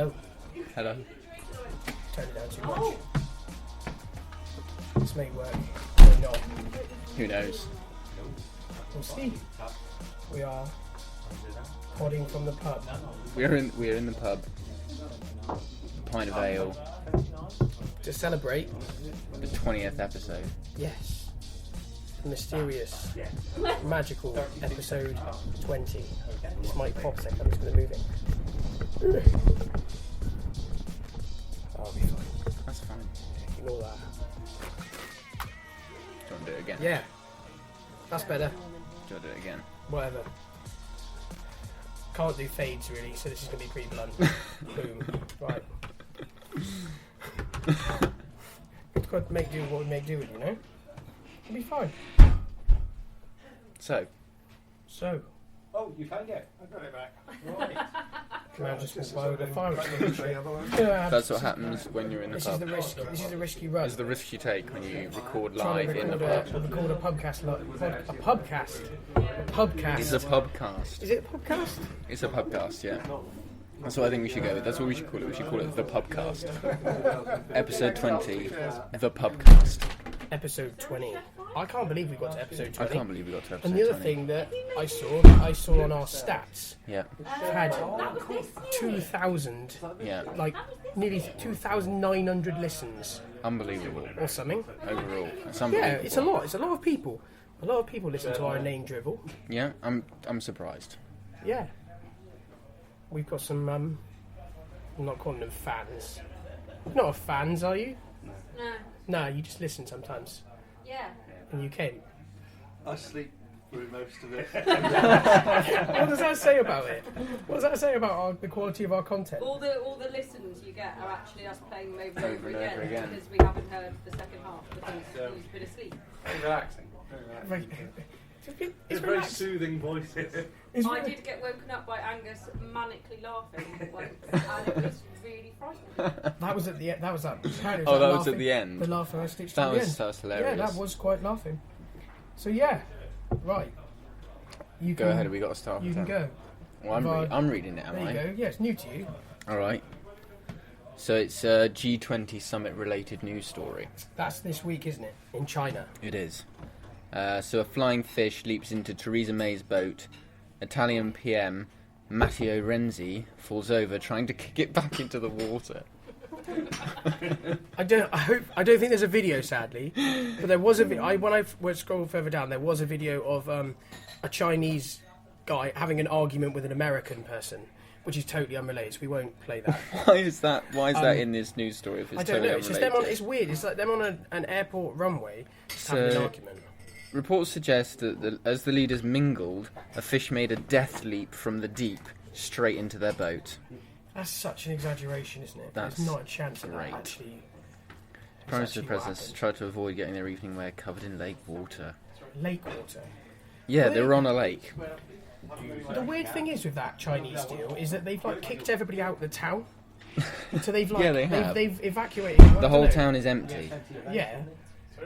Hello. Hello. Turn it down too much. This may work. May not. Who knows? We'll see. We are podding from the pub. We're in the pub. A pint of ale. To celebrate The 20th episode. Yes. Mysterious, magical episode 20. This might pop a second, I'm just going to move it. I'll be fine. That's fine. Ignore that. Do you want to do it again? Yeah. That's better. Do you want to do it again? Whatever. Can't do fades really, so this is going to be pretty blunt. Boom. Right. We've got to make do what we make do with, you know? It'll be fine. So. Oh, you found it. I got it back. Right. Man just walked by with a fire extinguisher. That's what happens when you're in the This pub. is the risky run. This is the risk you take when you record Trying live to in the record pub. a Pubcast. A Pubcast. A Pubcast. It's a pubcast. Is it a Pubcast? It's a pubcast, yeah. That's what I think we should go with. That's what we should call it. We should call it the Pubcast. Episode 20, the Pubcast. Episode 20. I can't believe we got to episode 20. I can't believe we got to episode 20. And the other thing that I saw on our stats, Yeah, we've had 2,000, yeah. like nearly 2,900 listens Unbelievable. or something. Overall. It's Yeah, unbelievable. it's a lot. It's a lot of people. A lot of people listen to our name drivel. Yeah, I'm surprised. Yeah. We've got some, I'm not calling them fans. You're not fans, are you? No. No, you just listen sometimes. Yeah. And you came. I sleep through most of it. What does that say about it? What does that say about the quality of our content? All the listens you get are actually us playing them over and Over over and over again again. because we haven't heard the second half because we've been asleep. Relaxing. It's very relaxed. soothing voices. It's I really- did get woken up by Angus manically laughing once, and it was really frightening. That was at the end. That was that. Apparently it Oh, that was laughing, at the end. The laughing I stitched That at the was end. hilarious. Yeah, that was quite laughing. So yeah, right. You Go can, ahead, we got to start. You with can that. go. Well, I'm reading it, am There I? you go. Yeah, it's new to you. All right. So it's a G20 summit related news story. That's this week, isn't it? In China. It is. So a flying fish leaps into Theresa May's boat. Italian PM Matteo Renzi falls over trying to kick it back into the water. I don't think there's a video, sadly, but there was a video. When I scrolled further down, there was a video of a Chinese guy having an argument with an American person, which is totally unrelated. So we won't play that. Why is that in this news story if it's I don't totally know. It's just them on. unrelated? It's weird. It's like them on an airport runway just having an So- argument. Reports suggest that as the leaders mingled, a fish made a death leap from the deep straight into their boat. That's such an exaggeration, isn't it? That's There's not a chance of that great. actually. Prime actually Minister what Presidents happened. tried to avoid getting their evening wear covered in lake water. Lake water. Yeah, they were on a lake. The weird thing is with that Chinese deal is that they've like kicked everybody out of the town. So they've like Yeah, they have. they've evacuated The whole town is empty, Yeah,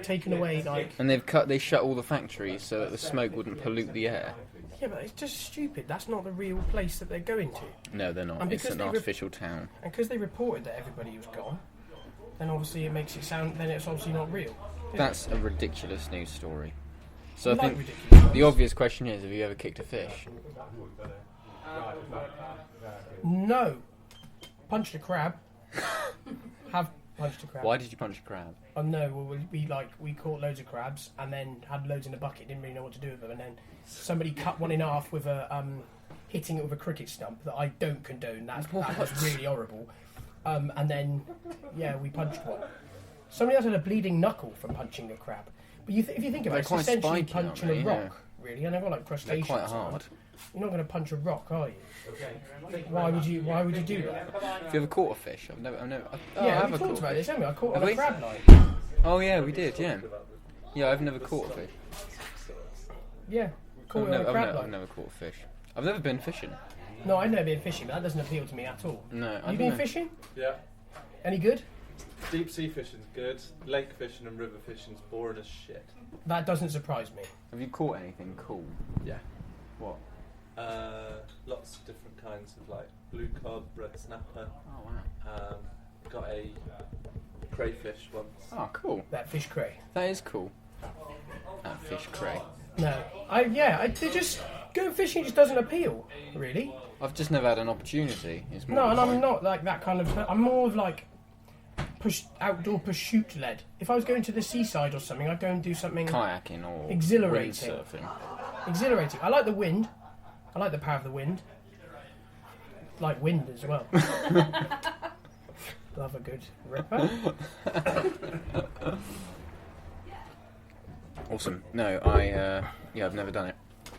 taken away like. and they shut all the factories so that the smoke wouldn't pollute the air. Yeah, but it's just stupid. That's not the real place that they're going to. No, they're not. And It's because an they artificial town. And because they reported that everybody was gone, then obviously it makes it sound. Then it's obviously not real. That's a ridiculous news story. So I Like think ridiculous. the obvious question is: have you ever kicked a fish? No. Punched a crab. Have punched a crab. Why did you punch a crab? Oh no, well, we caught loads of crabs and then had loads in a bucket. Didn't really know what to do with them, and then somebody cut one in half with a hitting it with a cricket stump that I don't condone. That was really horrible. And then we punched one. Somebody else had a bleeding knuckle from punching a crab. But if you think about it, it's quite essentially spiky, aren't punching they? a rock, Yeah. really. And they've got like They're crustaceans. quite on them. hard. You're not going to punch a rock, are you? Why would you do that? Have you ever caught a fish? I've never. Yeah, I have we a talked caught about a this, fish. haven't we? I caught Have on a we? crab line. Oh yeah, we did. Yeah. Yeah, I've never caught a fish. Yeah, caught it on a crab line. I've never caught a fish. I've never been fishing. No, I've never been fishing, but that doesn't appeal to me at all. No, I You don't been know. fishing? Yeah. Any good? Deep sea fishing's good. Lake fishing and river fishing's boring as shit. That doesn't surprise me. Have you caught anything cool? Yeah. What? Lots of different kinds of like blue cod, red snapper. Oh wow. Got a crayfish once. Oh, cool. That fish cray. That is cool. That fish cray. No, they just going fishing just doesn't appeal, really. I've just never had an opportunity. It's more No, and the I'm point. not like that kind of. I'm more of like outdoor pursuit led. If I was going to the seaside or something, I'd go and do something Kayaking or Exhilarating. windsurfing. exhilarating. I like the wind. I like the power of the wind. Like wind as well. Love a good ripper. Awesome. No, I've never done it.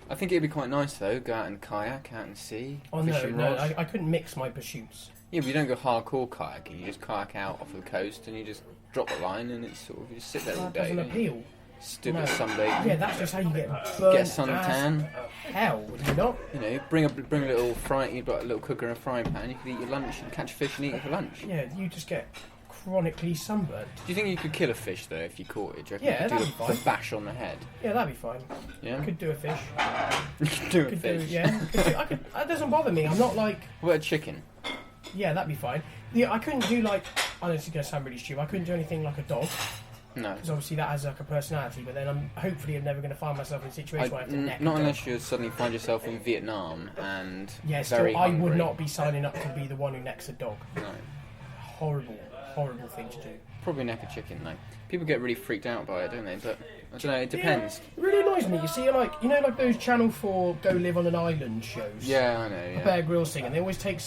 I think it'd be quite nice though. Go out and kayak, out and sea. Oh fish no, and no, rod. I couldn't mix my pursuits. Yeah, but you don't go hardcore kayaking. You just kayak out off the coast and you just drop the line and it's sort of you just sit there all That day. doesn't don't you? appeal. Stupid No. Sunday. Yeah, that's just how you get burnt. Get suntan. as hell, would you not? You know, bring a little fry. You've got a little cooker and a frying pan. You can eat your lunch. You can catch fish and eat it for lunch. Yeah, you just get chronically sunburnt. Do you think you could kill a fish though if you caught it? Do you reckon Yeah, you could that'd do be the fine. bash on the head? Yeah, that'd be fine. Yeah, Could do a fish. you could do a Could fish. do, yeah. That doesn't bother me. I'm not like, What about a chicken? yeah, that'd be fine. Yeah, I couldn't do like, I know this is going to sound really stupid, I couldn't do anything like a dog, No. because obviously that has like a personality, but then I'm never going to find myself in a situation where I have to neck a Not dog. unless you suddenly find yourself in Vietnam and Yeah, very still, I hungry. would not be signing up to be the one who necks a dog. No. Horrible, horrible thing to do. Probably neck a chicken though. People get really freaked out by it, don't they? But I don't know. It depends. Yeah, it really annoys me. You see, like those Channel 4 Go Live on an Island shows. Yeah, I know. Yeah. Bear Grylls thing, and they always take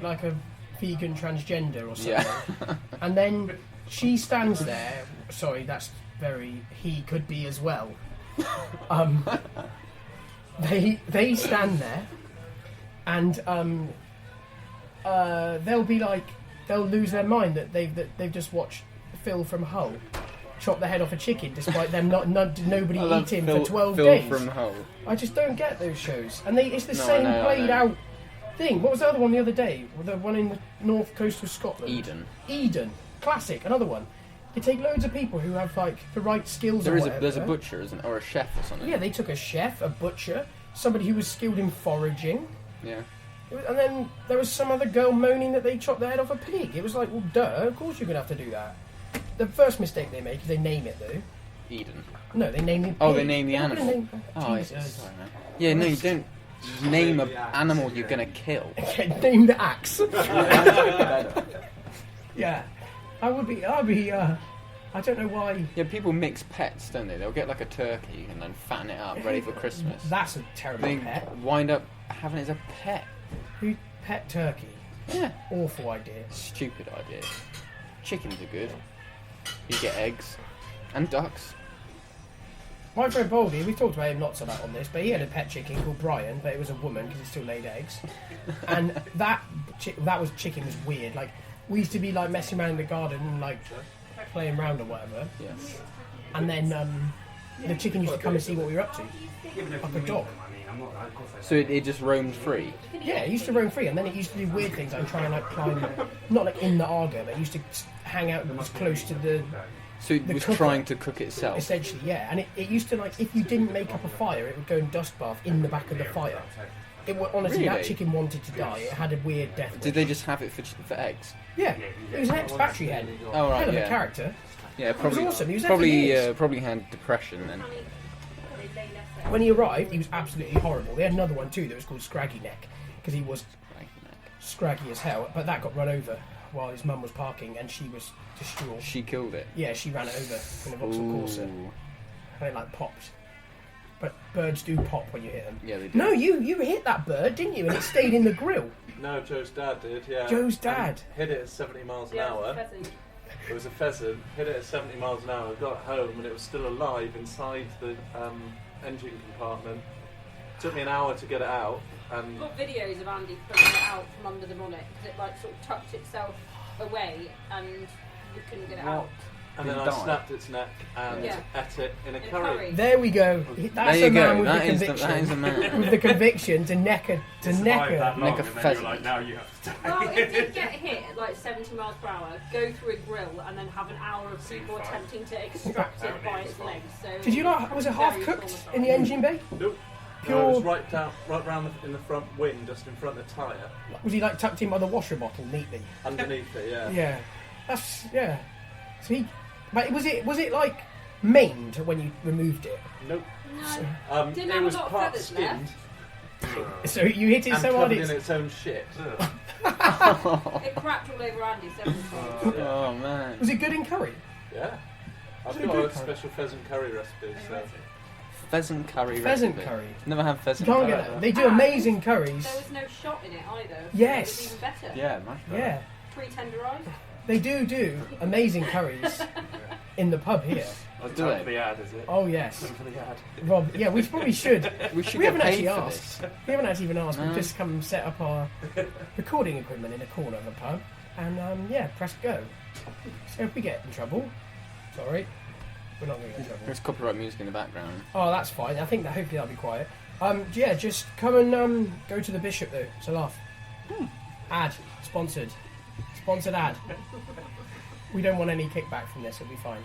like a vegan transgender or something, Yeah. and then she stands there. Sorry, that's he could be as well. They stand there, and they'll lose their mind that they've just watched Phil from Hull chop the head off a chicken, despite them nobody I love eating Phil, for 12 Phil days. from Hull. I just don't get those shows, and it's the No, same I know, I played know. out thing. What was the other one the other day? The one in the north coast of Scotland. Eden, classic. Another one. They take loads of people who have like the right skills. There's a butcher, isn't there? Or a chef or something. Yeah, they took a chef, a butcher, somebody who was skilled in foraging, Yeah. and then there was some other girl moaning that they chopped the head off a pig. It was like, well, duh, of course you're gonna have to do that. The first mistake they make is they name it though. Eden. No, they name the pig. Oh, they name the They're not gonna animal. name- Oh, Jesus. sorry, man. Yeah, no, you don't name an animal you're gonna kill. Name the axe. Yeah, I'd be. I don't know why. Yeah, people mix pets, don't they? They'll get like a turkey and then fatten it up, ready for Christmas. That's a terrible They pet. wind up having it as a pet. Who pet turkey? Yeah. Awful idea. Stupid idea. Chickens are good. You get eggs and ducks. My friend Baldy, we've talked about him lots about on this, but he had a pet chicken called Brian, but it was a woman because it still laid eggs. And that chicken was weird. Like, we used to be like messing around in the garden and like playing around or whatever. Yeah. And then the chicken used to come and see what we were up to, like a dog. So it just roamed free. Yeah, it used to roam free, and then it used to do weird things like try and like climb, not like in the Argo, but it used to hang out as close to the. So it The was cooker. trying to cook itself. Essentially, yeah, and it used to like if you didn't make up a fire, it would go and dust bath in the back of the fire. It would, honestly, that Really? chicken wanted to die. It had a weird death wish. Did they just have it for eggs? Yeah, it was an ex-battery hen. Oh, right, Hell of yeah. a character. Yeah, probably. was awesome. He was there for years. Probably had depression then. When he arrived, he was absolutely horrible. They had another one too that was called Scraggy Neck because he was scraggy as hell. But that got run over while his mum was parking, and she was distraught. She killed it. Yeah, she ran it over in a Vauxhall Corsa, Ooh. and it like popped. But birds do pop when you hit them. Yeah, they do. No, you hit that bird, didn't you? And it stayed in the grill. No, Joe's dad did, yeah. Joe's dad? And hit it at 70 miles an Yeah, hour. pheasant. It was a pheasant, hit it at 70 miles an hour, got home and it was still alive inside the engine compartment. Took me an hour to get it out, and I've got videos of Andy pulling it out from under the bonnet because it like sort of tucked itself away and you couldn't get it out. then Did it I die? snapped its neck and Yeah. ate it in a In a curry. curry. There we go. That's There you a man go. with That the is conviction. that is a man. With the conviction to neck a Survived that long, Like a and then pheasant. you're like, now you have to die. Well, it did get hit at like 70 miles per hour, go through a grill, and then have an hour of people attempting to extract it by its legs. So Did you like? Was it half very cooked traumatising. in the engine bay? Nope. pure. No, it was right round in the front wing, just in front of the tyre. Was he like tucked in by the washer bottle neatly? Underneath it, yeah. Yeah, yeah. So but was it like maimed when you removed it? Nope. No. Didn't It have was a lot of part feathers skinned So you hit it and so hard covered it's. in its own shit. It cracked all over Andy several times. Oh man. Was it good in curry? Yeah. I've Is it got good a curry? special pheasant curry recipe, so... Pheasant curry. Pheasant recipe. curry. Never had You pheasant can't curry. get that. They do amazing curries. There was no shot in it either. So Yes. It was even better. Yeah, much better. Yeah, Pre-tenderised. they do amazing curries in the pub here. Oh, Do time they? for the ad, is it? Oh yes, Time for the ad. Rob. Yeah, we probably should. We should We get haven't paid actually for asked. this. We haven't actually even asked. We've No. just come and set up our recording equipment in a corner of a pub, and press go. So if we get in trouble, sorry, we're not going to get in trouble. There's copyright music in the background. Oh, that's fine. I think that hopefully that'll be quiet. Yeah, just come and go to the Bishop though. It's a laugh. Ad sponsored ad. We don't want any kickback from this. It'll be fine.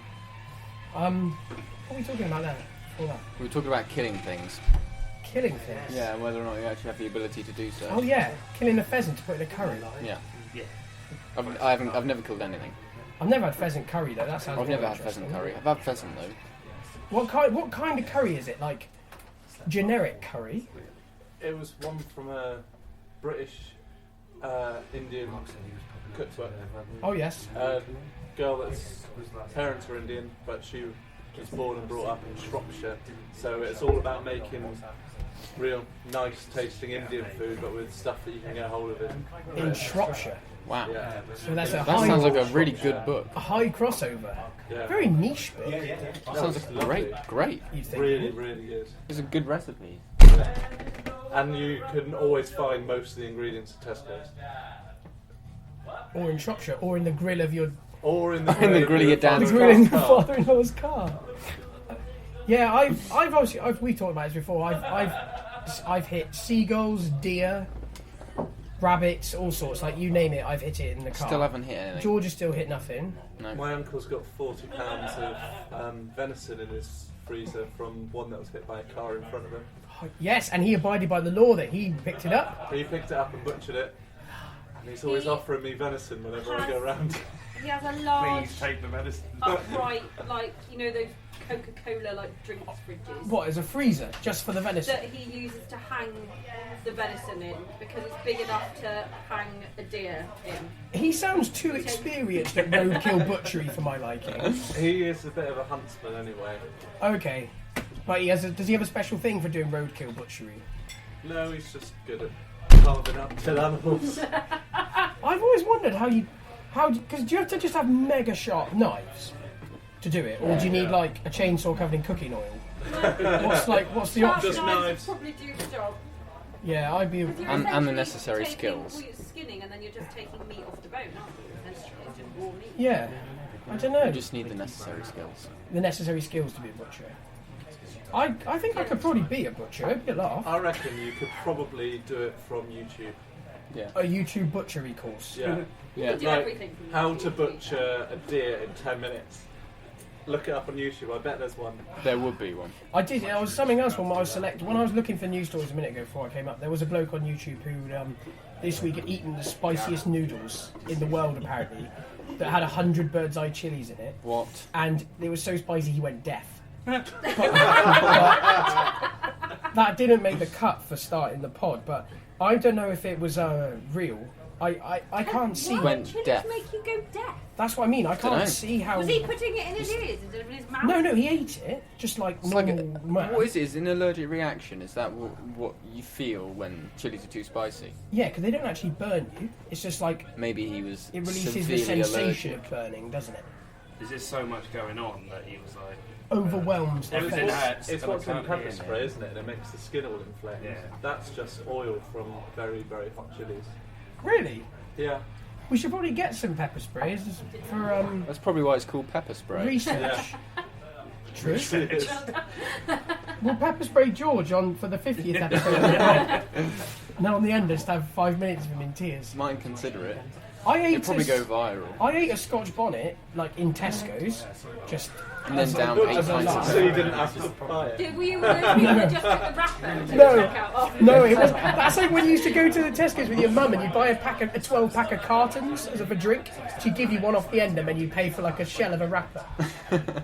What are we talking about there? Before that? We were talking about killing things. Killing things. Yeah, whether or not you actually have the ability to do so. Oh yeah, killing a pheasant to put in a curry. Yeah. Yeah. I've never killed anything. I've never had pheasant curry though. That sounds. I've more never had interesting. pheasant curry. I've had pheasant though. What kind of curry is it? Like generic curry? It was one from a British Indian cookbook. Oh yes. Girl that's parents were Indian, but she was born and brought up in Shropshire. So it's all about making real nice tasting Indian food, but with stuff that you can get hold of In Shropshire. Wow. Yeah. So that's a That high, sounds like a really good book. a high crossover. Yeah. Very niche book. That sounds like lovely. great. You think? Really, really good. It's a good recipe. And you can always find most of the ingredients at Tesco's. Or in Shropshire, or in the grill of your Or in the In the grill of your dad's the car. grill in your father-in-law's car. Yeah, I've obviously we talked about this before. I've hit seagulls, deer, rabbits, all sorts. Like you name it, I've hit it in the car. Still haven't hit anything. George has still hit nothing. No. My uncle's got 40 pounds of venison in his freezer from one that was hit by a car in front of him. Yes, and he abided by the law that he picked it up. He picked it up and butchered it. And he's always offering me venison whenever I go around. He has a large, Please take the medicine. upright, like, you know those Coca-Cola, like, drinks fridges? What, as a freezer, just for the venison? That he uses to hang the venison in, because it's big enough to hang a deer in. He sounds too experienced at roadkill butchery for my liking. He is a bit of a huntsman anyway. Okay. But does he have a special thing for doing roadkill butchery? No, he's just good at carving up dead animals. I've always wondered because do you have to just have mega sharp knives to do it, or do you need like a chainsaw covered in cooking oil? What's the Sharp option? Just knives knives. would probably do the job. Yeah, I'd be. 'Cause you're And the essentially necessary taking- skills. Well, you're skinning and then you're just taking meat off the bone, aren't you? Essentially, it's just raw meat. Yeah, I don't know. You just need the necessary skills. The necessary skills to be a butcher. I think I could probably be a butcher. It'd be a laugh. I reckon you could probably do it from YouTube. Yeah. A YouTube butchery course. Yeah. Yeah. Do Like, everything from how YouTube. to butcher a deer in 10 minutes. Look it up on YouTube, I bet there's one. There would be one. I did. I was something else when I was looking for news stories a minute ago before I came up. There was a bloke on YouTube who this week had eaten the spiciest noodles in the world apparently, that had 100 bird's eye chilies in it, What? and it was so spicy he went deaf. But that didn't make the cut for starting the pod. But I don't know if it was real. I can't see. Why Went would chilies deaf. make you go deaf? That's what I mean. I Dunno. can't see how. Was he putting it in his ears instead of in his mouth? No, he ate it just like It's like normal man. what is it? Is it an allergic reaction? Is that what you feel when chilies are too spicy? Yeah, because they don't actually burn you. It's just like Maybe he was it releases the severely sensation allergic. of burning, doesn't it? Is there so much going on that he was like... Overwhelms the Everything face. hurts. It's and I what's in can't pepper hear spray, now. isn't it? And it makes the skin all inflamed. Yeah. That's just oil from very, very hot chilies. Really? Yeah. We should probably get some pepper sprays for That's probably why it's called pepper spray. research. True. It is. We'll pepper spray George on for the 50th episode. And then on the end, just have 5 minutes of him in tears. Might consider it. It'd probably go viral. I ate a Scotch bonnet, like in Tesco's, just. And then down a- 8 as a pints laugh. of So you didn't have to buy it. Were you one of those people that just took the wrapper to No. check out? Oh. No, it was. That's like when you used to go to the Tesco's with your mum and you buy a 12-pack of cartons as of a drink. She'd give you one off the end and then you pay for like a shell of a wrapper.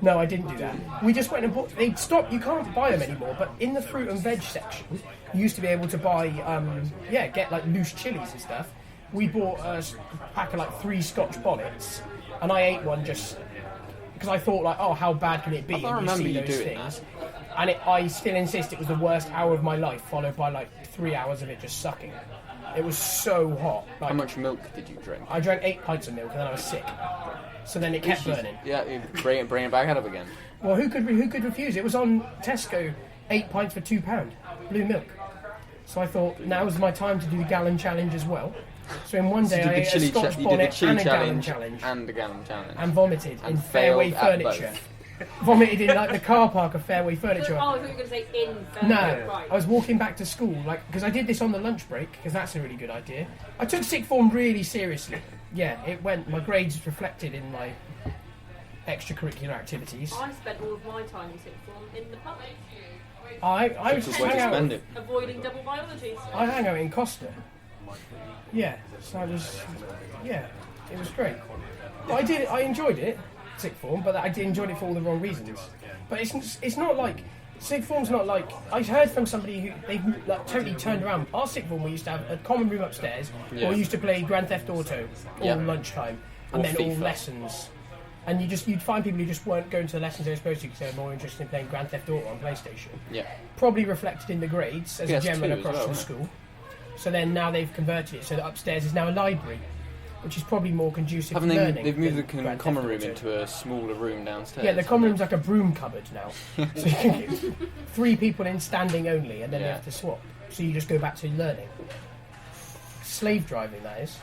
No, I didn't do that. We just went and bought. They stopped. You can't buy them anymore. But in the fruit and veg section, you used to be able to buy. Get like loose chilies and stuff. We bought a pack of like 3 Scotch bonnets, and I ate one just because I thought like, oh, how bad can it be? I And remember see you those doing things. And I still insist it was the worst hour of my life, followed by like 3 hours of it just sucking. It was so hot. Like, How much milk did you drink? I drank 8 pints of milk and then I was sick. So then it kept burning. Yeah, you bring it back up again. Well, who could refuse? It was on Tesco, 8 pints for £2, blue milk. So I thought now's my time to do the gallon challenge as well. So in one day I ate a Scotch bonnet and a gallon challenge. And the gallon challenge. And vomited And in Fairway failed at Furniture. both. Vomited in like the car park of Fairway Furniture. Oh, I thought you were going to say in Fairway. No, Right. I was walking back to school, like, because I did this on the lunch break, because that's a really good idea. I took sixth form really seriously. Yeah, it went. My grades reflected in my extracurricular activities. I spent all of my time in sixth form in the pub, I was Just way to hang out. spend it. avoiding double biologies. I hang out in Costa. Yeah, so I was. Yeah, it was great. But I enjoyed it, sixth form, but I enjoyed it for all the wrong reasons. But it's not like. Sixth form's not like. I heard from somebody who they've like totally turned around. Our sixth form, we used to have a common room upstairs, Yeah. or we used to play Grand Theft Auto all Yeah. lunchtime, and Or then all FIFA. lessons. And you'd find people who just weren't going to the lessons they were supposed to because they were more interested in playing Grand Theft Auto on PlayStation. Yeah. Probably reflected in the grades as a PS2 general as across well, the isn't school. So then now they've converted it so that upstairs is now a library, which is probably more conducive Haven't to they? learning. They've moved than the Grand common Theft room Auto. into a smaller room downstairs. Yeah, the common room's like a broom cupboard now. So you can get 3 people in standing only, and then they Yeah. have to swap. So you just go back to learning. Slave driving, that is.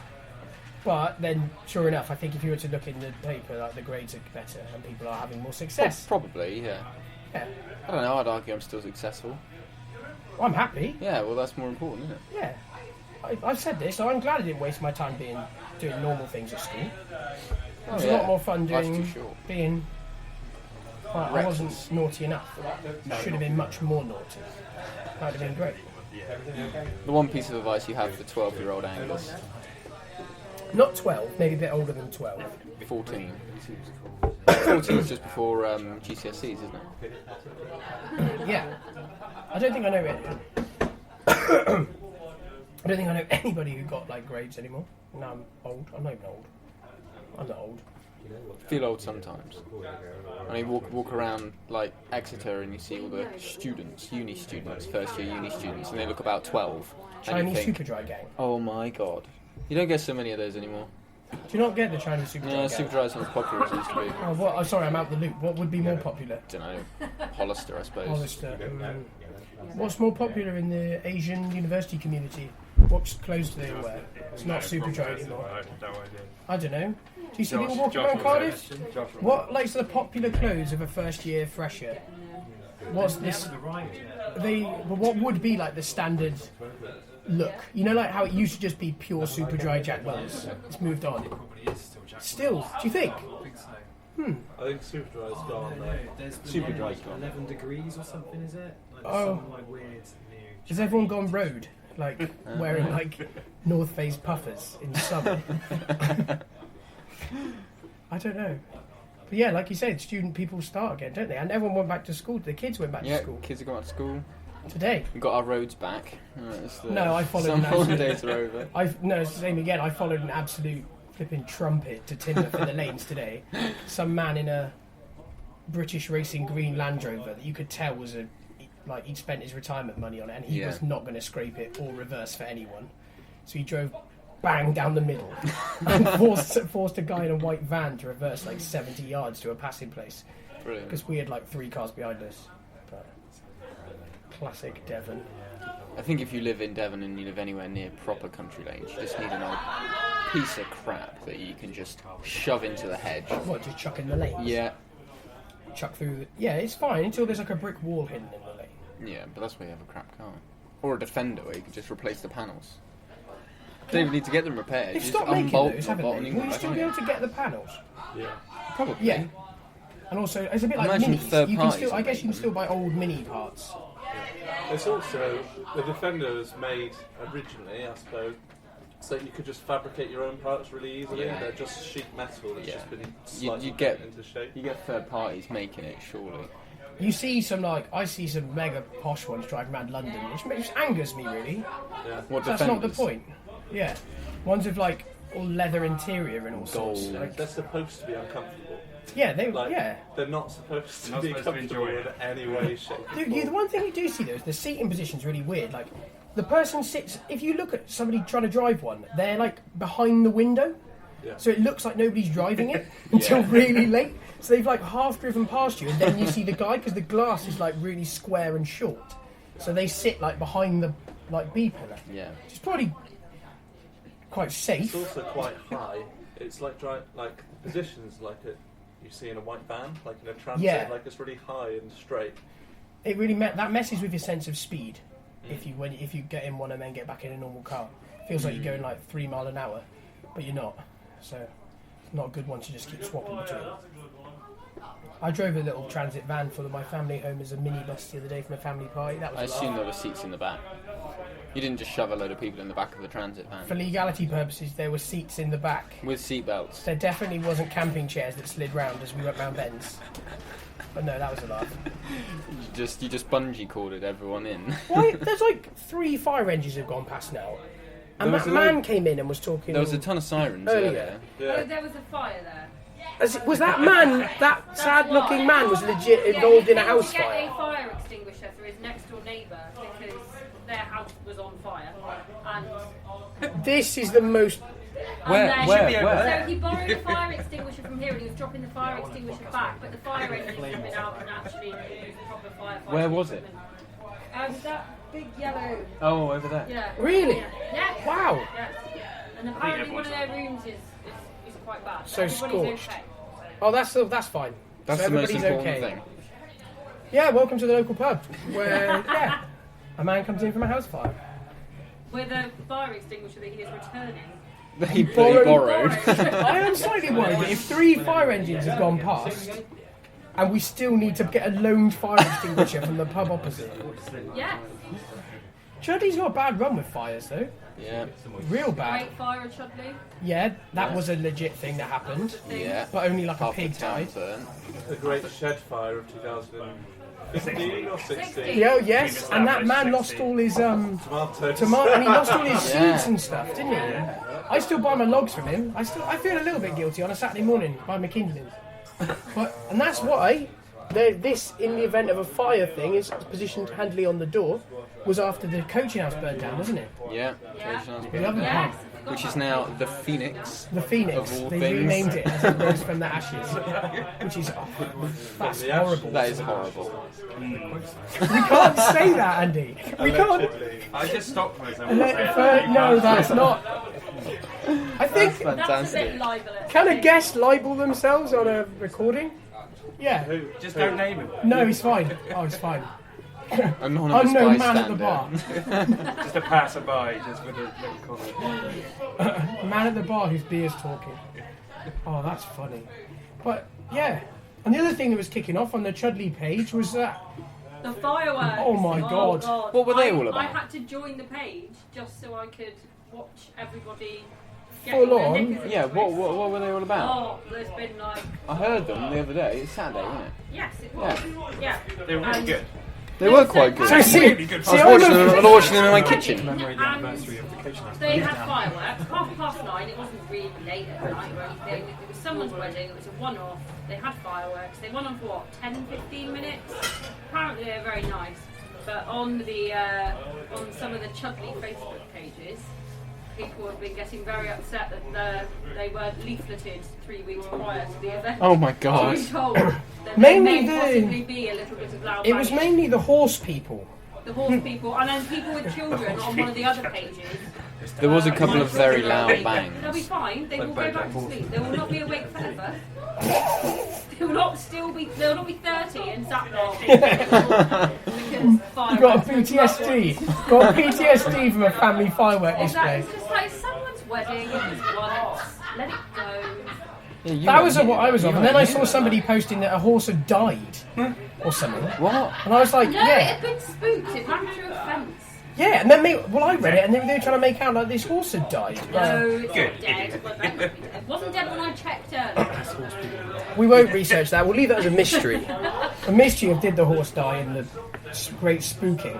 But then, sure enough, I think if you were to look in the paper, like the grades are better and people are having more success. Probably, yeah. Yeah. I don't know. I'd argue I'm still successful. I'm happy. Yeah, well, that's more important, isn't it? Yeah. I've said this, so I'm glad I didn't waste my time doing normal things at school. It was a lot more fun Life's doing too short. being. Well, I Reckless. wasn't naughty enough. Should have been much more naughty. That would have been great. The one piece of advice you have for 12-year-old Angus, Not 12, maybe a bit older than 12. 14. 14 is just before GCSEs, isn't it? Yeah. I don't think I know it. I don't think I know anybody who got like grades anymore. No, I'm old. I'm not even old. I'm not old. Feel old sometimes. I mean, walk around like Exeter and you see all the students, uni students, first year uni students, and they look about 12. And Chinese you think, Superdry gang. oh my god. You don't get so many of those anymore. Do you not get the Chinese Superdry No, gang? Superdry's not as popular as it used to be. Oh, what? Oh, sorry, I'm out the loop. What would be more popular? Don't know. Hollister, I suppose. Hollister. What's more popular in the Asian university community? What clothes do they wear? It's not Superdry anymore. I have no idea. I don't know. Do you see people walking around Cardiff? What like the popular clothes of a first year fresher? What's this? What would be like the standard look? You know, like how it used to just be pure Superdry Jack Wells. It's moved on. Still, do you think? I think Superdry's gone though. There's the Super new, dry like, gone. 11 degrees or something, is it? Like, Oh. some, like, weird new... Has everyone gone road? Like wearing like North Face puffers in summer? I don't know. But yeah, like you said, student people start again, don't they? And everyone went back to school. The kids went back Yeah, to school kids are going to school. today. We got our roads back. No, I followed Some an absolute- holidays are over. No, it's the same again. I followed an absolute flipping trumpet to Timber in the lanes today. Some man in a British racing green Land Rover that you could tell was he'd spent his retirement money on it, and he Yeah. was not going to scrape it or reverse for anyone. So he drove bang down the middle and forced a guy in a white van to reverse like 70 yards to a passing place Brilliant. because we had like 3 cars behind us. But classic Devon. I think if you live in Devon and you live anywhere near proper country lanes, you just need an old piece of crap that you can just shove into the hedge. What, just chuck in the lanes? Yeah, Chuck through the... Yeah, it's fine until there's like a brick wall hidden in the lane. yeah, but that's why you have a crap car. Or a Defender where you could just replace the panels. Don't even need to get them repaired. They've You stopped just making unbolt those, the haven't bottom they? and Will you go still back be on able to get the panels? Yeah. Probably. Yeah. And also, it's a bit like Imagine minis. third You can parties still, I will guess make you can them. still buy old mini parts. It's also the Defender was made originally, I suppose, so you could just fabricate your own parts really easily. Yeah. They're just sheet metal that's Yeah. just been You slightly get into shape. you get third parties making it, surely. You see some I see some mega posh ones driving around London, which angers me really. Yeah. What That's not the Defenders? point. Yeah, ones with like all leather interior and all sorts. Gold. Like, They're supposed to be uncomfortable. yeah, they Like, yeah. they're not supposed to Not be supposed to comfortable enjoy in it. any way, shape, or The form. one thing you do see though is the seating position's really weird. Like the person sits. If you look at somebody trying to drive one, they're like behind the window, Yeah. so it looks like nobody's driving it until really late. So they've like half driven past you, and then you see the guy because the glass is like really square and short. So they sit like behind the like B pillar. Yeah. It's probably quite safe. It's also quite high. It's like like the positions like you see in a white van, like in a transit. Yeah. Like it's really high and straight. It really that messes with your sense of speed. If you get in one and then get back in a normal car, feels like you're going like 3 miles an hour, but you're not. So it's not a good one to just keep swapping between. I drove a little transit van for my family home as a minibus the other day from a family party. That was I a laugh. assume there were seats in the back. You didn't just shove a load of people in the back of the transit For van. legality purposes, there were seats in the back. With seatbelts. There definitely wasn't camping chairs that slid round as we went round bends. But no, that was a laugh. You just bungee corded everyone in. Why? There's like 3 fire engines have gone past now. And There was that a man load- came in and was talking. There was a ton of sirens Earlier. earlier. Yeah. Oh, there was a fire there. Was that man, that sad-looking man, was legit involved in a house He had fire? to get a fire extinguisher for his next door neighbour because their house was on fire. And This is the most. Where? then- Where? So he borrowed a fire extinguisher from here and he was dropping the fire extinguisher back, but the fire engine was coming out and actually used proper fire. Where was it? That big yellow. Oh, over there. Yeah. Really? Yeah. Wow. Yeah. And apparently one of their rooms is quite bad. So Everybody's scorched. okay. Oh, that's fine. That's So the most everybody's important okay. thing. Yeah, welcome to the local pub where a man comes in from a house fire. With a fire extinguisher that he is returning. He borrowed- borrowed. I am slightly worried that if 3 fire engines have gone past, and we still need to get a loaned fire extinguisher from the pub opposite. Yes. Chudley's got a bad run with fires though. Yeah. Real bad. Great fire at Chudley. Yeah, that was a legit thing that happened, Yeah. but only like a Half the pig town died. burnt. The Great Shed Fire of 2015 or 16. Yeah, yes, and that man lost all his Tomatoes. and he lost all his Yeah. seeds and stuff, didn't he? I still buy my logs from him. I feel a little bit guilty on a Saturday morning buying my kindlings. And that's why this, in the event of a fire thing, is positioned handily on the door, was after the coaching house burned down, wasn't it? Yeah. Yeah. The other Yes. pub, Which is now the Phoenix. the Phoenix. Of all They things. renamed it as it rose from the ashes, which is that's the ashes. horrible. That is horrible. We can't say that, Andy. We can't. Allegedly. I just stopped myself. No, that's not. I think. That's That's a bit fantastic. libelous. Can a guest libel themselves on a recording? Yeah. Who? Just don't name him. No, he's fine. Oh, he's fine. Anonymous Unknown man at the bystander. bar. Just a passerby, just with a little comment. Man at the bar whose beer's talking. Oh, that's funny. But yeah. And the other thing that was kicking off on the Chudley page was that. The fireworks. Oh my God. What were they all I about? had to join the page just so I could watch everybody Full getting their on? knickers Yeah, into what it. were they all about? Oh, there's been like, I heard them the other day. It's Saturday, wasn't it? yes, it was. Yeah. They were really And- good. They were quite good. So I see, Really good see, was watching them in my kitchen. Commemorate the And anniversary of the coaching house. they had fireworks, 9:30. It wasn't really late at night or anything. It was someone's wedding. It was a one-off. They had fireworks. They went on for what, 10, 15 minutes? Apparently they're very nice. But on some of the Chudley Facebook pages, people have been getting very upset that they were leafleted 3 weeks prior to the event. Oh my god. Being told that Mainly there the- may possibly be a little bit of loud it was banging. mainly the horse people. The horse people, and then people with children on one of the other pages There was a couple of very loud They'll be bangs. fine. They Like will go back to BoJack sleep. They will not be awake forever. They will not still be. They will not be 30 and sat there. Because You got a fireworks. PTSD. Got a PTSD from a family firework display. Exactly. It's just like someone's wedding. It was once. Let it go. Yeah, you That were was here. what I was You on. were And then I here. saw somebody posting that a horse had died or something. What? And I was like, No, it yeah. had been spooked. It ran through a fence. Yeah, and then I read it and they were trying to make out like this horse had died. No, it's Good. not dead. It wasn't dead when I checked earlier. We won't research that. We'll leave that as a mystery. A mystery of did the horse die in the great spooking.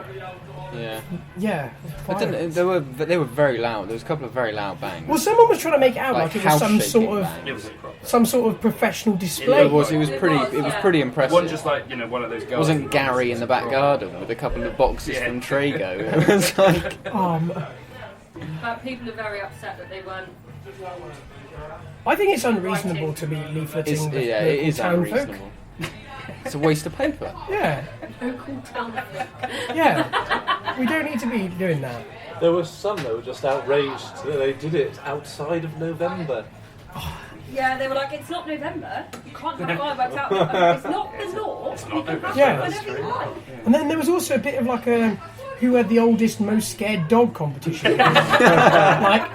Yeah. Yeah. I don't know. They were very loud. There was a couple of very loud bangs. Well, someone was trying to make it out Like like, it was some house-shaking sort of bangs. It was a prop. some sort of professional display. It was pretty. It was pretty impressive. One just like, you know, one of those It guys. wasn't Gary in the back garden with a couple of boxes Yeah. from Trago. It was like, But people are very upset that they weren't. I think it's unreasonable to be leafleting the it local is town folk. unreasonable. It's a waste of paper. Yeah, Local town folk. yeah. We don't need to be doing that. There were some that were just outraged that they did it outside of November. Yeah, they were like, it's not November. You can't have fireworks out there. It's not the law. You can have Yeah. it whenever you like. And then there was also a bit of like a who had the oldest, most scared dog competition. Like,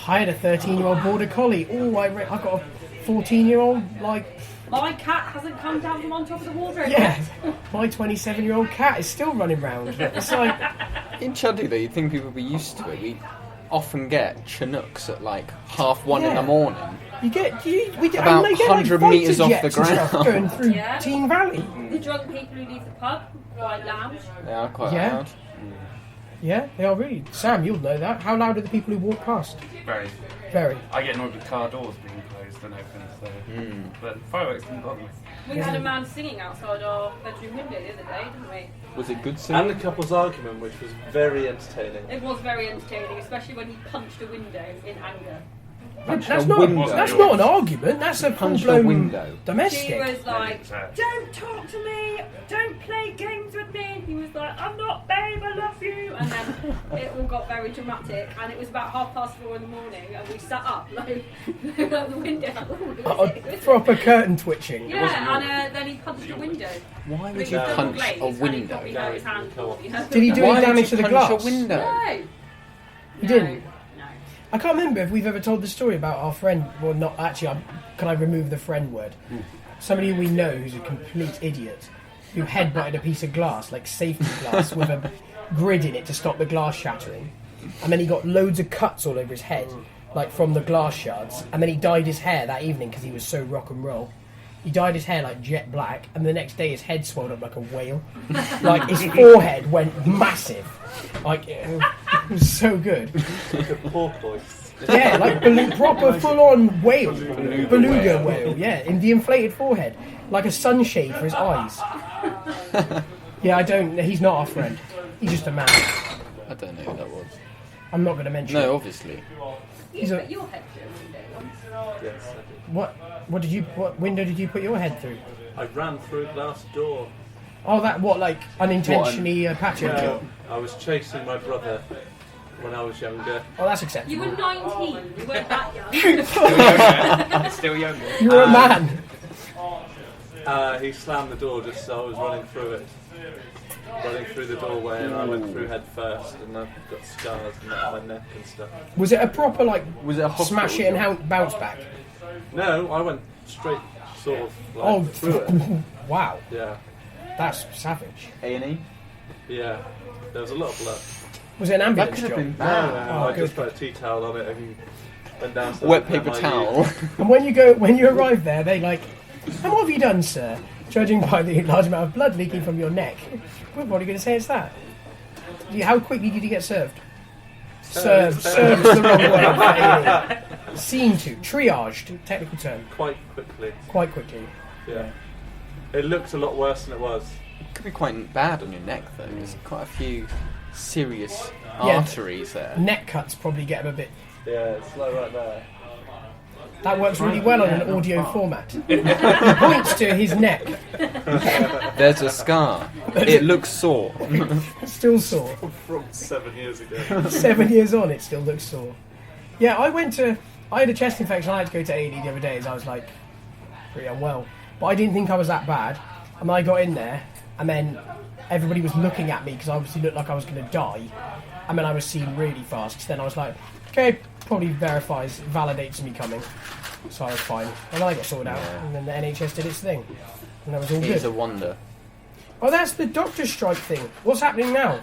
I had a 13-year-old border collie. Oh, I've got a 14-year-old. Like, My cat hasn't come down from on top of the wardrobe. yeah, my 27-year-old cat is still running round. It's like, In Chudley, though, you'd think people would be used to it. We often get Chinooks at like 1:30 in Yeah. the morning. we get About and they get, 100 like, metres off fighter the jets and stuff ground. going through Yeah. Team Valley. The drunk people who leave the pub, quite loud. They are quite Yeah. loud. Yeah, they are really. Sam, you'll know that. How loud are the people who walk past? Very. Very. I get annoyed with car doors being closed and open, so. But fireworks didn't bother me. We had a man singing outside our bedroom window the other day, didn't we? Was it good And singing? the couple's argument, which was very entertaining. It was very entertaining, especially when he punched a window in anger. Punched That's a not. window. That's not an argument. That's a Punched a full-blown window. She domestic. was like, Upset. don't talk to me, don't play games with me. He was like, I'm not babe, I love you. And then it all got very dramatic, and it was about 4:30 in the morning, and we sat up like out the window. Like, "Ooh, who is it? Proper curtain twitching. Yeah, and then he punched a window. Why would It you was double punch glazed, a and he window? probably hurt his hand more, you know? Did he do Why any would damage you to the punch glass? a window? No. He didn't. No. I can't remember if we've ever told the story about our friend. Well, not actually. Can I remove the friend word? Somebody we know who's a complete idiot, who headbutted a piece of glass, like safety glass, with a grid in it to stop the glass shattering, and then he got loads of cuts all over his head, like from the glass shards. And then he dyed his hair that evening because he was so rock and roll. He dyed his hair like jet black, and the next day his head swelled up like a whale. Like his forehead went massive. Like it was so good. Like a porpoise. Yeah, like proper full-on whale, beluga whale. Yeah, in the inflated forehead, like a sunshade for his eyes. Yeah, I don't. He's not our friend. He's just a man. I don't know who that was. I'm not going to mention. No, it. obviously. He's You a- put your head through a window once. Yes, I did. What did you? What window did you put your head through? I ran through a glass door. Oh, that what? Like unintentionally patio No, kill? I was chasing my brother when I was younger. Oh, that's You acceptable. were 19. You weren't that young. Still younger. You were a man. He slammed the door just as I was running through it. Running through the doorway, and I went through head first, and I've got scars on my neck and stuff. Was it a proper like Was it a hospital smash it and job? bounce back? No, I went straight, sort of, like, Oh, through it. wow, Yeah, that's savage. A&E? yeah. There was a lot of blood. Was it an That ambulance could have job? been No, bad. no, Oh, I good. just put a tea towel on it and went downstairs. Wet and had paper my towel. And when you arrive there, they like, and what have you done, sir? Judging by the large amount of blood leaking from your neck, we're probably going to say it's that. How quickly did you get served? Served the wrong way. Seen to, triaged, technical term, Quite quickly, quite quickly. yeah. It looked a lot worse than it was. Could be quite bad on your neck, though. There's quite a few serious Yeah. arteries there. Neck cuts probably get them a bit Yeah, it's slow right there. That works really well on an audio format. He points to his neck. There's a scar. It looks sore. Still sore. From 7 years ago. 7 years on, it still looks sore. Yeah, I had a chest infection. I had to go to A&E the other day as I was like pretty unwell. But I didn't think I was that bad. And I got in there, and then everybody was looking at me because I obviously looked like I was going to die. And then I was seen really fast. So then I was like, okay, probably validates me coming. So I was fine. And then I got sorted out. And then the NHS did its thing. And that was all It's good. a wonder. Oh, that's the doctor strike thing. What's happening now?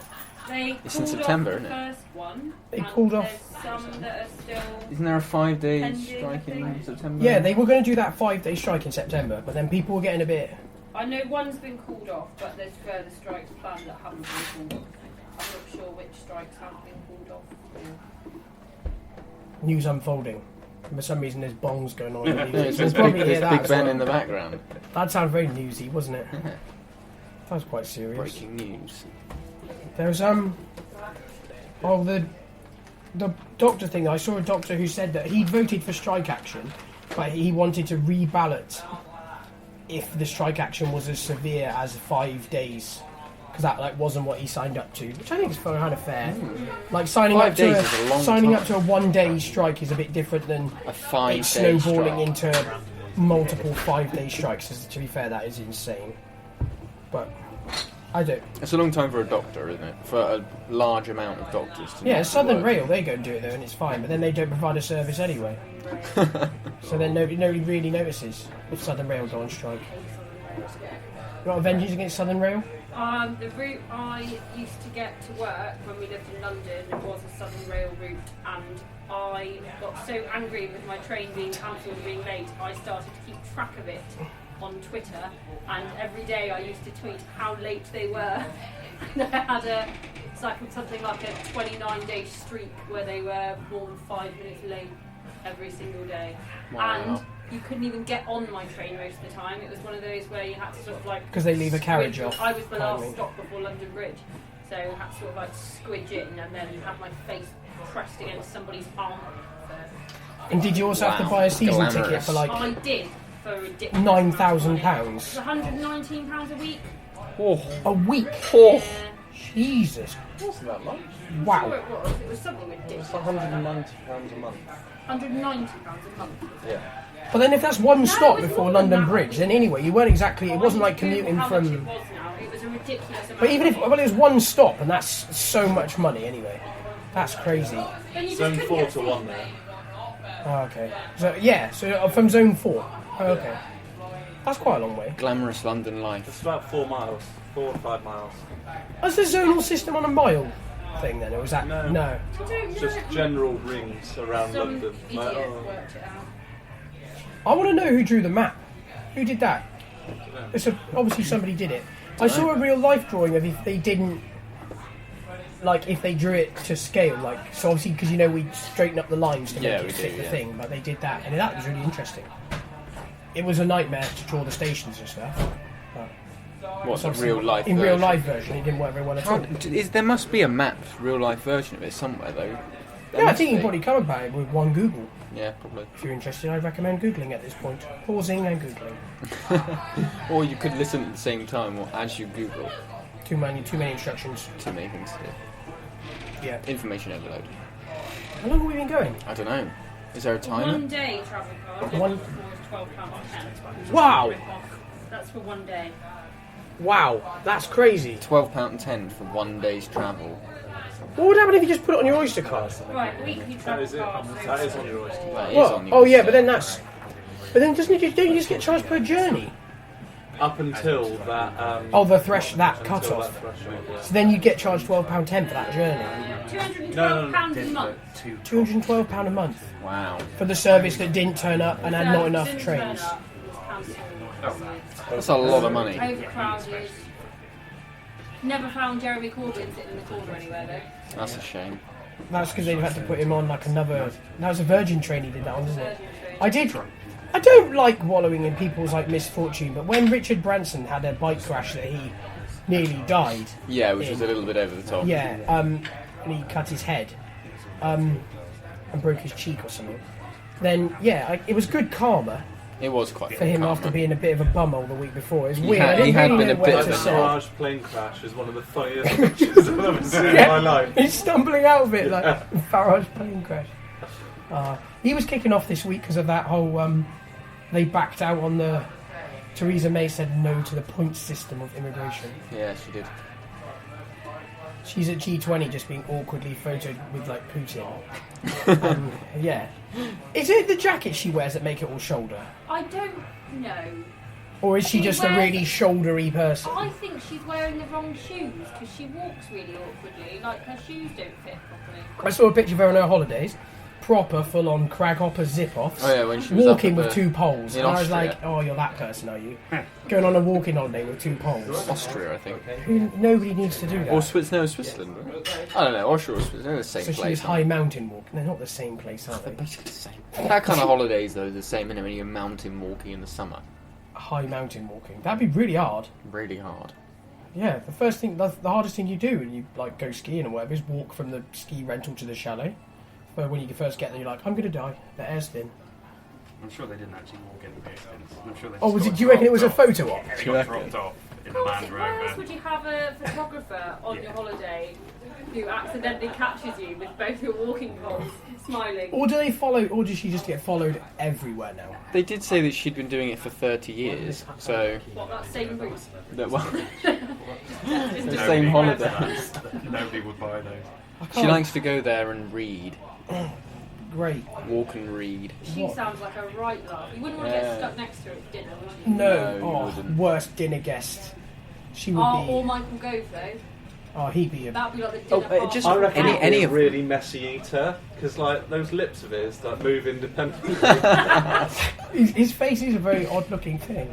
They It's in called September, off isn't the it? first one. They and called off- There's some that are still. Isn't there a 5-day Pending, strike I in think. September? Yeah, they were going to do that 5-day strike in September, but then people were getting a bit... I know one's been called off, but there's further strikes planned that haven't been called off. I'm not sure which strikes haven't been called off. news unfolding. For some reason, there's bongs going on. There's We'll probably hear Big that as Ben well. in the background. That sounded very newsy, wasn't it? That was quite serious. Breaking news. There's the doctor thing. I saw a doctor who said that he'd voted for strike action, but he wanted to reballot if the strike action was as severe as 5 days, because that wasn't what he signed up to, which I think is kind of fair. Like signing 5 up days to is a long signing time. up to a 1 day strike is a bit different than A 5-day it's snowballing strike. into multiple 5-day strikes. To be fair, that is insane. But I don't. It's a long time for a doctor, isn't it? For a large amount of doctors to Yeah, not Southern work. Rail, they go and do it though, and it's fine. But then they don't provide a service anyway. So then nobody really notices if Southern Rail go on strike. You got a vengeance against Southern Rail? The route I used to get to work when we lived in London was a Southern Rail route, and I got so angry with my train being cancelled and being late, I started to keep track of it on Twitter, and every day I used to tweet how late they were. And I had something like a 29-day streak where they were more than 5 minutes late every single day. Wow. And you couldn't even get on my train most of the time. It was one of those where you had to sort of like... Because they leave a carriage squidge- off, I was the last kindly. stop before London Bridge, so I had to sort of like squidge in and then have my face pressed against somebody's arm. And did you also have to Wow. buy a season Glamorous. ticket for I did for ridiculous £9,000? It was £119 a week. A week? Yeah. Jesus. Wasn't that much? Sure Wow. it was. It was something ridiculous. It's £190 a month. £190 a month. Yeah. But then if that's one stop it was before more than London that. Bridge, then anyway, you weren't exactly... It wasn't like I didn't commuting Google how much from... It was now. It was a ridiculous amount. But even if... of Well, it was one stop, and that's so much money anyway. That's crazy. Then you just Zone couldn't 4 get to seats. 1 there. Oh, okay. So, yeah, so from Zone 4. Oh, okay. That's quite a long way. Glamorous London life. It's about 4 miles. 4 or 5 miles. Was the zonal system on a mile thing then, or was that... No. I don't know. It's just general rings around Some London. idiot Like, oh, worked it out. I want to know who drew the map. Who did that? Obviously somebody did it. I saw a real life drawing of if they didn't, like if they drew it to scale, like so obviously because we straighten up the lines to make Yeah, it we fit do, the yeah. thing, but they did that and that was really interesting. It was a nightmare to draw the stations and stuff. What's a Obviously, real life in version? real life version, it didn't work very well at all. There must be a mapped real life version of it somewhere though. There Yeah, I must think you be. can probably come about it with one Google. Yeah, probably. If you're interested, I'd recommend Googling at this point. Pausing and Googling. Or you could listen at the same time or as you Google. Too many instructions. Too many things to do. Yeah. Information overload. How long have we been going? I don't know. Is there a timer? 1 day travel card. One- Was £12.10. Wow. That's for 1 day. Wow, that's crazy. £12.10 for 1 day's travel. What would happen if you just put it on your Oyster card? Right, weekly that travel is it. card. That is on your oyster. That is What? on your Oh yeah, site. but then that's. But then don't you just get charged per journey? Up until that. Oh, that until cut that off. threshold, yeah. So then you get charged £12.10 for that journey. £212 a month. £212 a month Wow. for the service that didn't turn up and had not enough Didn't turn trains. up, was cancelled. That's a lot of money. Overcrowded. Never found Jeremy Corbyn sitting in the corner anywhere though. That's a shame. That's because they'd had to put him on like another. That was a Virgin train he did that on, isn't it? I don't like wallowing in people's like misfortune, but when Richard Branson had a bike crash that he nearly died. Yeah, which was a little bit over the top. Yeah, and he cut his head. and broke his cheek or something, then yeah, it was good karma It was quite for him calm, after right? being a bit of a bumhole the week before. It's He weird. had- I didn't he had really been a know where bit to of a The say. Mirage plane crash is one of the funniest pictures I've ever seen in my life. He's stumbling out of it like Farage plane crash. He was kicking off this week because of that whole. They backed out on the. Theresa May said no to the point system of immigration. Yeah, she did. She's at G20 just being awkwardly photoed with like Putin. Yeah. Is it the jacket she wears that make it all shoulder? I don't know. Or is she She just a wears- really shouldery person? I think she's wearing the wrong shoes because she walks really awkwardly. Like her shoes don't fit properly. I saw a picture of her on her holidays. Proper, full-on Kraghopper zip-offs. Oh yeah, when she was Walking up with at two poles. in And I was Austria. like, oh, you're that person, are you? Going on a walking holiday with two poles. Austria, I think. Nobody needs to do that. Or Switzerland. I don't know. Austria or Switzerland. They're the same So she place. was high mountain walking. They're not the same place, are They're they? basically the same. That kind of holidays, though, is the same, isn't it? When you're mountain walking in the summer. High mountain walking. That'd be really hard. Really hard. Yeah, the first thing, the hardest thing you do when you like go skiing or whatever is walk from the ski rental to the chalet. But when you first get there, you're like, I'm gonna die. The air's thin. I'm sure they didn't actually walk in the distance. I'm sure they Oh, just was it? got Do you reckon it dropped was a off. photo op? They got dropped off in Of the course, Land where else Rover. would you have a photographer on your holiday who accidentally catches you with both your walking poles smiling? Or do they follow? Or does she just get followed everywhere now? They did say that she'd been doing it for 30 years, so What, that same route? that well, It's the just same different holiday. Nobody would buy those. I She can't- likes to go there and read, Great. walk and read. She What? sounds like a right laugh. You wouldn't want to Yeah. get stuck next to her at dinner, would you? No. No, you Oh, wouldn't. worst dinner guest. She would Or be. Michael Gove, though. Oh, he'd be a. That would be like the Oh, dinner party. just I reckon Any- he'd any be a of- really messy eater because like those lips of his like move independently. His face is a very odd-looking thing.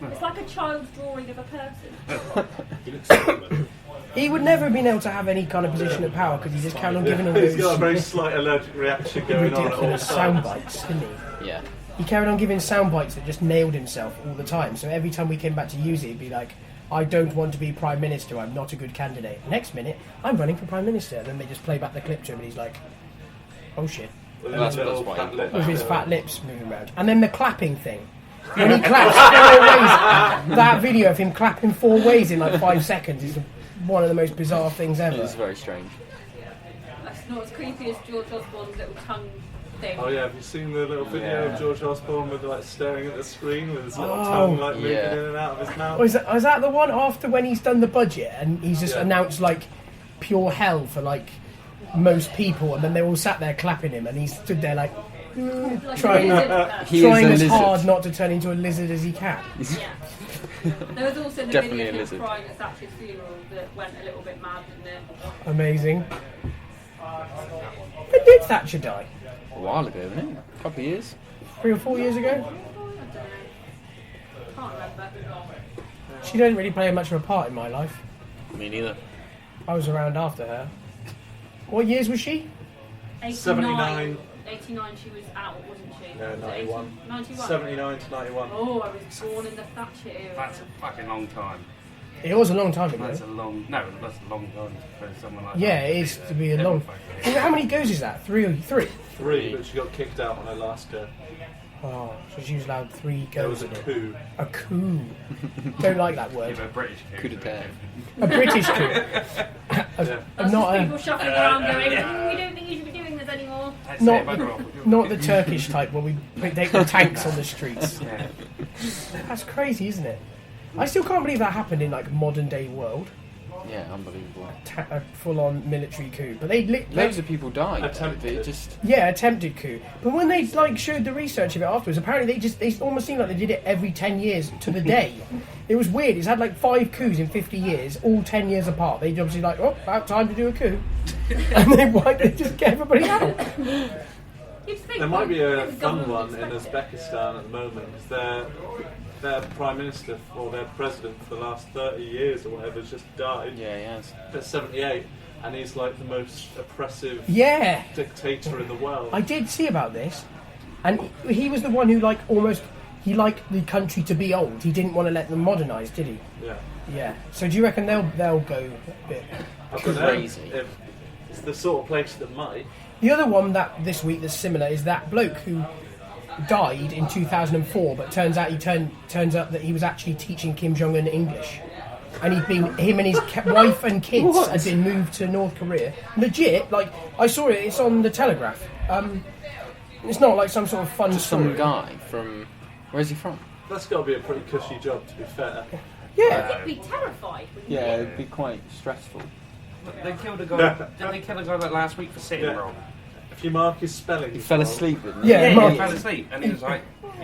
It's like a child's drawing of a person. He looks human. He would never have been able to have any kind of position of power because he just carried on giving all He's got a those very slight allergic reaction going on at all ridiculous sound times. bites, didn't he? Yeah. He carried on giving sound bites that just nailed himself all the time. So every time we came back to use it, he'd be like, I don't want to be Prime Minister, I'm not a good candidate. Next minute, I'm running for Prime Minister. And then they just play back the clip to him and he's like, oh shit. With That's his little why fat he- lip. With his fat lips moving around. And then the clapping thing. When he claps 4 ways, that video of him clapping 4 ways in like 5 seconds is one of the most bizarre things It ever. is very strange. That's not as creepy as George Osborne's little tongue thing. Oh yeah, have you seen the little video Yeah. of George Osborne with like staring at the screen with his little Oh. tongue like moving Yeah. in and out of his mouth? Oh, is that the one after when he's done the budget and he's just Yeah. announced like pure hell for like most people and then they all sat there clapping him and he stood there like Like trying- a lizard person. He trying is as a lizard. hard not to turn into a lizard as he can. Yeah. There was also the Definitely video a of him lizard. crying at Thatcher's funeral that went a little bit mad, didn't it? Amazing. When did Thatcher die? A while ago, isn't it? A couple of years. 3 or 4 years ago? I don't know. Can't remember. She didn't really play much of a part in my life. Me neither. I was around after her. What years was she? 79. 89 she was out, wasn't she? Yeah, Was it 91. 91? 79 to 91. Oh, I was born in the Thatcher era. That's a fucking long time. It was a long time ago. That's a long time for someone like Yeah, that. it is to be a long. How many goes is that? 3 or 3? 3, but she got kicked out on her last go. Oh, so she was allowed 3 There goes was a in it. coup. A coup. Don't like that Yeah, word. but British Coup d'etat. A British coup. Yeah. That's Not just a- people shuffling around going, we don't think you should be doing this anymore. Not the Turkish type where we take the tanks on the streets. Yeah. That's crazy, isn't it? I still can't believe that happened in like modern day world. Yeah, unbelievable. A full-on military coup, but they Loads of people died. Attempted It it. just yeah, attempted coup. But when they like showed the research of it afterwards, apparently they almost seemed like they did it every 10 years to the day. It was weird. It's had like 5 coups in 50 years, all 10 years apart. They obviously like, oh, about time to do a coup, and they just get everybody out. You'd think There might be a the fun government one in expect it. Uzbekistan at the moment because their prime minister or their president for the last 30 years or whatever has just died yeah, yes. at 78, and he's like the most oppressive Yeah, dictator in the world. I did see about this, and he was the one who like almost he liked the country to be old. He didn't want to let them modernise, did he? Yeah. Yeah. So do you reckon they'll go a bit? I don't know Crazy. if it's the sort of place that might. The other one that this week that's similar is that bloke who died in 2004, but turns up that he was actually teaching Kim Jong Un English, and him and his wife and kids had been moved to North Korea. Legit, like I saw it. It's on the Telegraph. It's not like some sort of fun story. Some guy from where's he from? That's got to be a pretty cushy job, to be fair. Yeah. You'd be terrified. wouldn't you? Yeah, it'd be quite stressful. They killed a guy. Didn't they kill a guy like last week for sitting wrong? If you mark his spelling, He fell asleep, didn't he? Yeah, He fell asleep, and he was like,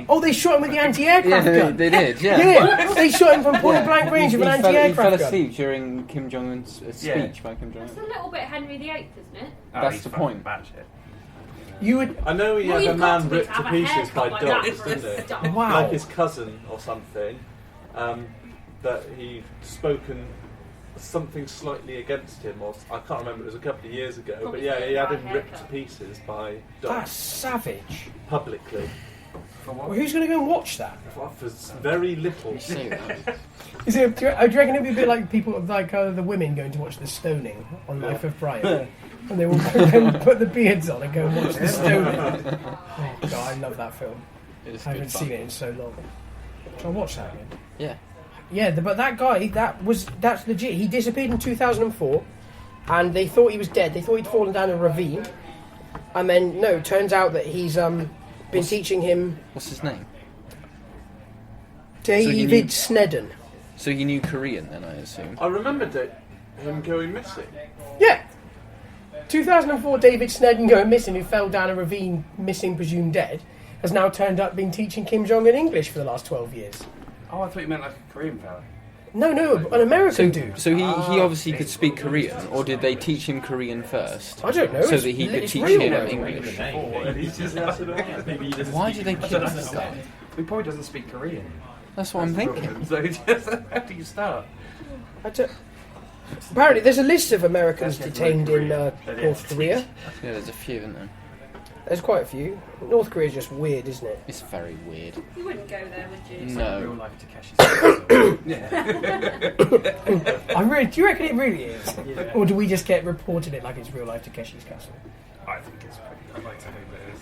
Oh, they shot him with the anti-aircraft gun. they did. Yeah. Yeah, they shot him from point blank range with an He fell anti-aircraft gun. asleep during Kim Jong Un's speech by Kim Jong That's Un. a little bit Henry VIII, isn't it? That's he's the fucking point. batshit. You would. I know he Well, had a you've got man to ripped to have a pieces haircut by like dogs, that. didn't he? Wow. Like his cousin or something. That he'd spoken something slightly against him, or I can't remember. It was a couple of years ago. Probably But yeah, he had him by ripped to haircut. pieces by That's dogs savage. publicly. For Well, what? who's going to go and watch that? For very little. You say that. Is it? Do you reckon it'd be a bit like people, like the women going to watch the stoning on Life of Brian, and they will go and put the beards on and go and watch the stoning? Oh God, I love that film. It's I good haven't fun. seen it in so long. Shall I watch that again? Yeah. Yeah, but that guy, that's legit. He disappeared in 2004, and they thought he was dead. They thought he'd fallen down a ravine, and then no, turns out that he's been teaching him What's his name? David Snedden. So he knew Korean then, I assume. I remembered him going missing. Yeah. 2004, David Snedden going missing, who fell down a ravine, missing, presumed dead, has now turned up being teaching Kim Jong Un English for the last 12 years. Oh, I thought you meant like a Korean fella. No, an American dude. So he obviously could speak Korean, or did they teach him Korean first? I don't know. So it's- that he could it's teach real, him though. English. He's just Maybe he doesn't Why speak do they kill this guy? He probably doesn't speak Korean. That's what I'm thinking. So just, how do you start? Apparently, there's a list of Americans detained in North Korea. Yeah, there's a few, isn't there? There's quite a few. North Korea's just weird, isn't it? It's very weird. You wouldn't go there, would you? No. real life Takeshi's Do you reckon it really is? Yeah. Or do we just get reported it like it's real life Takeshi's Castle? I think it's pretty. I'd like to think that it is.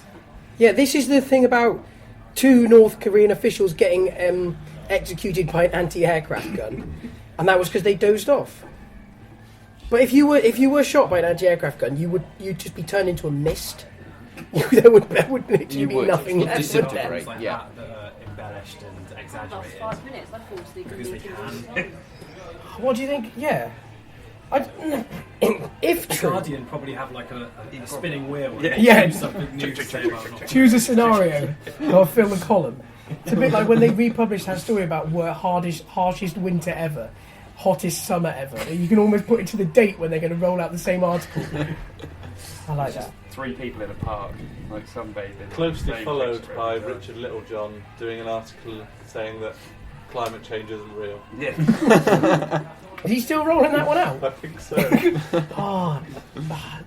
Yeah, this is the thing about two North Korean officials getting executed by an anti-aircraft gun, and that was because they dozed off. But if you were shot by an anti-aircraft gun, you'd just be turned into a mist. there would literally You be would. nothing You'd left of disintegrate. them. like Yeah. that are embellished and Last exaggerated. 5 minutes, I fall asleep Because they thinking, What do you think? Yeah. If The true, Guardian probably have like a spinning wheel. Yeah. Something new to say about choose a scenario or fill a column. It's a bit like when they republished that story about harshest winter ever, hottest summer ever. You can almost put it to the date when they're going to roll out the same article. I like that. 3 people in a park, like sunbathing. Closely Same followed picture by everywhere. Richard Littlejohn doing an article saying that climate change isn't real. Yeah. Is he still rolling that one out? I think so. Oh,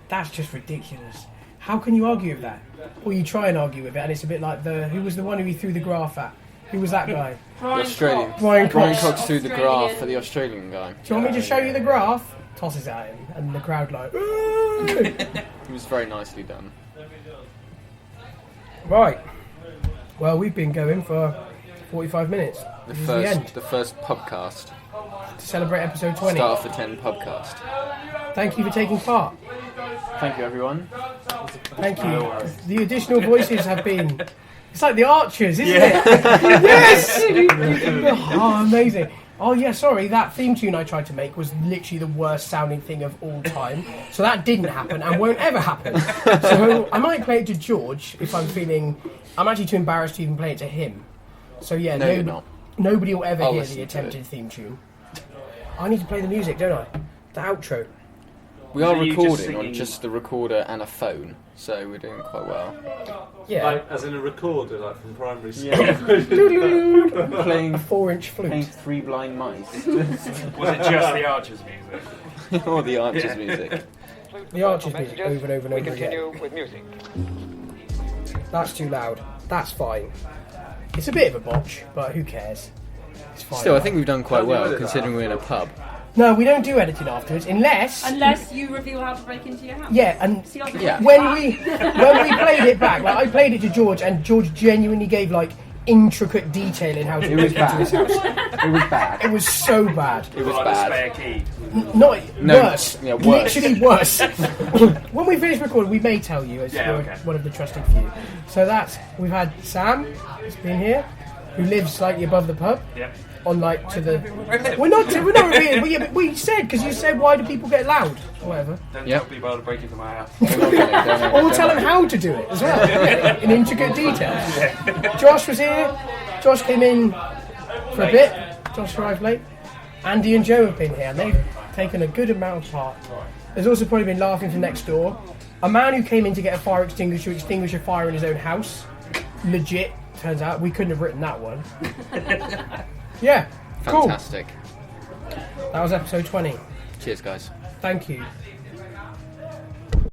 that's just ridiculous. How can you argue with that? Or you try and argue with it, and it's a bit like who was the one who he threw the graph at? Who was that guy? The Australian. Brian Brian Cox. Cox threw the graph for the Australian guy. Do you want me to show you the graph? Tosses at him, and the crowd like. It was very nicely done. Right. Well, we've been going for 45 minutes. This is the end. The first Pubcast. To celebrate episode 20. Start for 10 Pubcast. Thank you for taking part. Thank you, everyone. Thank you. The additional voices have been. It's like the Archers, isn't it? Yes! Oh, amazing. Oh, yeah, sorry, that theme tune I tried to make was literally the worst sounding thing of all time. So that didn't happen and won't ever happen. So I might play it to George if I'm feeling. I'm actually too embarrassed to even play it to him. So yeah, No, you're not. Nobody will ever I'll hear listen the to attempted it. theme tune. I need to play the music, don't I? The outro. We are So you just recording on singing- just the recorder and a phone, so we're doing quite well. Yeah. Like, as in a recorder, like from primary school. Playing A 4-inch flute. 3 blind mice. Was it just the Archers music? Or the Archers music. The Archers music over and over and We over again. continue with music. That's too loud. That's fine. It's a bit of a botch, but who cares? It's fine. Still, I think we've done quite Can't you well, edit that considering we're in a pub. No, we don't do editing afterwards, unless you reveal how to break into your house. yeah, and See, I can Yeah. when we played it back, like I played it to George, and George genuinely gave like intricate detail in how to break into his house. It was bad. It was so bad. It was Like bad. the spare key. Not No, worse. yeah, worse. Literally worse. When we finish recording, we may tell you as Yeah, you're okay. one of the trusting few. So we've had Sam, who's been here, who lives slightly above the pub. Yep. On like to the. We're not revealing. But we said because you said why do people get loud or whatever. Don't Yep. tell people how to break into my house. Or tell them how to do it as well in intricate details. Josh was here. Josh came in for a bit. Josh arrived late. Andy and Joe have been here and they've taken a good amount of part. There's also probably been laughing from next door. A man who came in to get a fire extinguisher, extinguish a fire in his own house. Legit. Turns out we couldn't have written that one. Yeah. Cool. Fantastic. That was episode 20. Cheers, guys. Thank you.